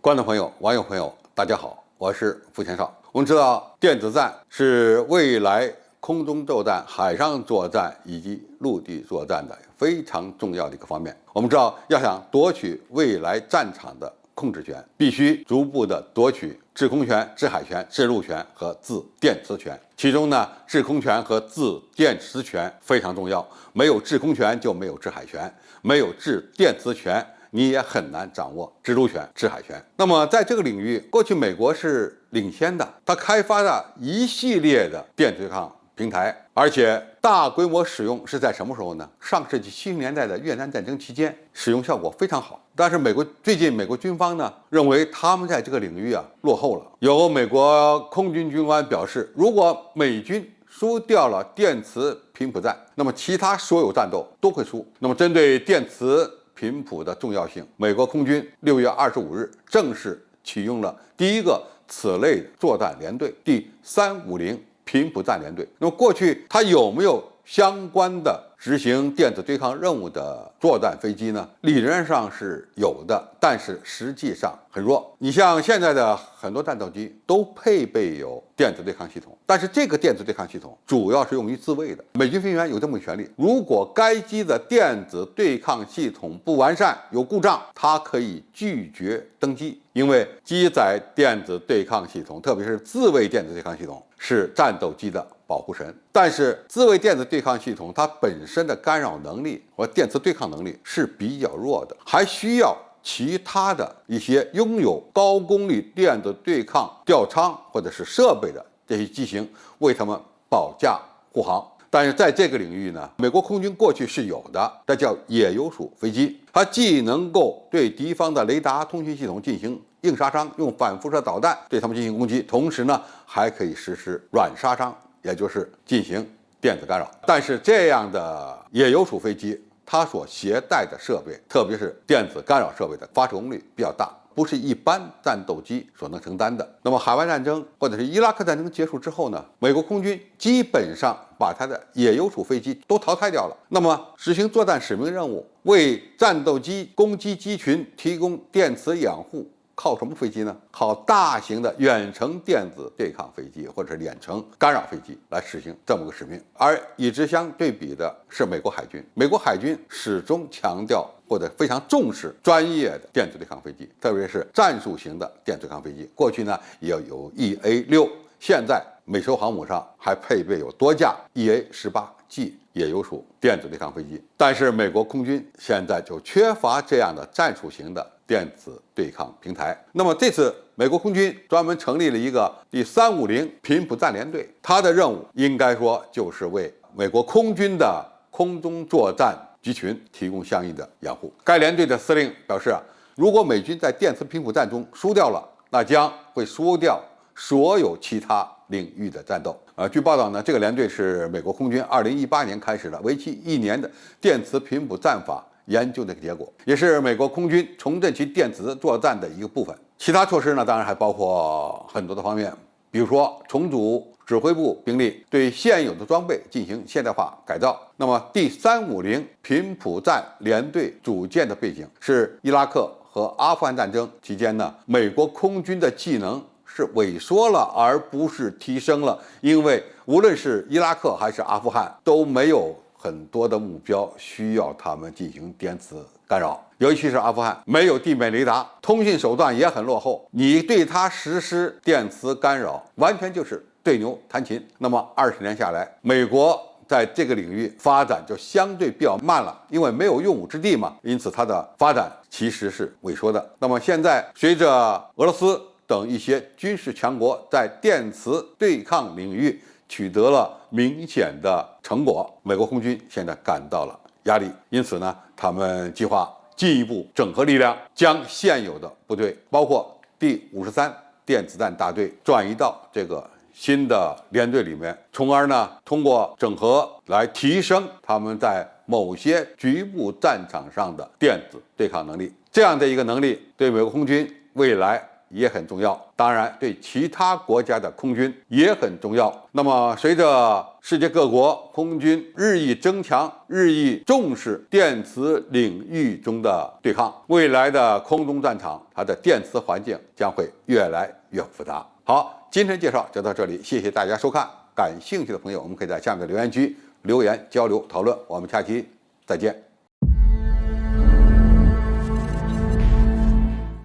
观众朋友、网友朋友，大家好，我是付前少。我们知道，电子战是未来空中作战、海上作战以及陆地作战的非常重要的一个方面。我们知道，要想夺取未来战场的控制权，必须逐步的夺取制空权、制海权、制陆权和制电磁权。其中呢，制空权和制电磁权非常重要，没有制空权就没有制海权，没有制电磁权，你也很难掌握制陆权、制海权。那么在这个领域，过去美国是领先的，它开发了一系列的电子对抗平台，而且大规模使用是在什么时候呢？上世纪70年代的越南战争期间，使用效果非常好。但是最近美国军方呢认为他们在这个领域落后了。有美国空军军官表示，如果美军输掉了电磁频谱战，那么其他所有战斗都会输。那么针对电磁频谱的重要性，美国空军6月25日正式启用了第一个此类作战联队，第350频谱战联队。那么过去它有没有相关的执行电子对抗任务的作战飞机呢？理论上是有的，但是实际上很弱。你像现在的很多战斗机都配备有电子对抗系统，但是这个电子对抗系统主要是用于自卫的。美军飞行员有这么个权利，如果该机的电子对抗系统不完善、有故障，它可以拒绝登机，因为机载电子对抗系统，特别是自卫电子对抗系统，是战斗机的保护神。但是自卫电子对抗系统它本身的干扰能力和电磁对抗能力是比较弱的，还需要其他的一些拥有高功率电子对抗吊舱或者是设备的这些机型为他们保驾护航。但是在这个领域呢，美国空军过去是有的，这叫野游鼠飞机，它既能够对敌方的雷达通讯系统进行硬杀伤，用反辐射导弹对他们进行攻击，同时呢还可以实施软杀伤，也就是进行电子干扰。但是这样的野游鼠飞机，它所携带的设备，特别是电子干扰设备的发射功率比较大，不是一般战斗机所能承担的。那么海湾战争或者是伊拉克战争结束之后呢，美国空军基本上把它的野游鼠飞机都淘汰掉了。那么实行作战使命任务，为战斗机攻击机群提供电磁掩护，靠什么飞机呢？靠大型的远程电子对抗飞机或者是远程干扰飞机来实行这么个使命。而与之相对比的是美国海军，美国海军始终强调或者非常重视专业的电子对抗飞机，特别是战术型的电子对抗飞机。过去呢也有 EA-6， 现在美洲航母上还配备有多架 EA-18G 野游鼠电子对抗飞机，但是美国空军现在就缺乏这样的战术型的电子对抗平台。那么这次美国空军专门成立了一个第350频谱战联队，它的任务应该说就是为美国空军的空中作战机群提供相应的掩护。该联队的司令表示，如果美军在电磁频谱战中输掉了，那将会输掉所有其他领域的战斗。据报道呢，这个联队是美国空军2018年开始的为期1年的电磁频谱战法研究的结果，也是美国空军重振其电子作战的一个部分。其他措施呢，当然还包括很多的方面，比如说重组指挥部兵力，对现有的装备进行现代化改造。那么第350频谱战联队组建的背景是伊拉克和阿富汗战争期间呢，美国空军的技能是萎缩了，而不是提升了。因为无论是伊拉克还是阿富汗，都没有很多的目标需要他们进行电磁干扰，尤其是阿富汗没有地面雷达，通信手段也很落后，你对它实施电磁干扰，完全就是对牛弹琴。那么20年下来，美国在这个领域发展就相对比较慢了，因为没有用武之地嘛，因此它的发展其实是萎缩的。那么现在随着俄罗斯等一些军事强国在电磁对抗领域取得了明显的成果，美国空军现在感到了压力，因此呢，他们计划进一步整合力量，将现有的部队，包括第53电子战大队转移到这个新的联队里面，从而呢，通过整合来提升他们在某些局部战场上的电子对抗能力。这样的一个能力对美国空军未来也很重要，当然对其他国家的空军也很重要。那么，随着世界各国空军日益增强，日益重视电磁领域中的对抗，未来的空中战场，它的电磁环境将会越来越复杂。好，今天介绍就到这里，谢谢大家收看。感兴趣的朋友，我们可以在下面的留言区留言交流讨论。我们下期再见。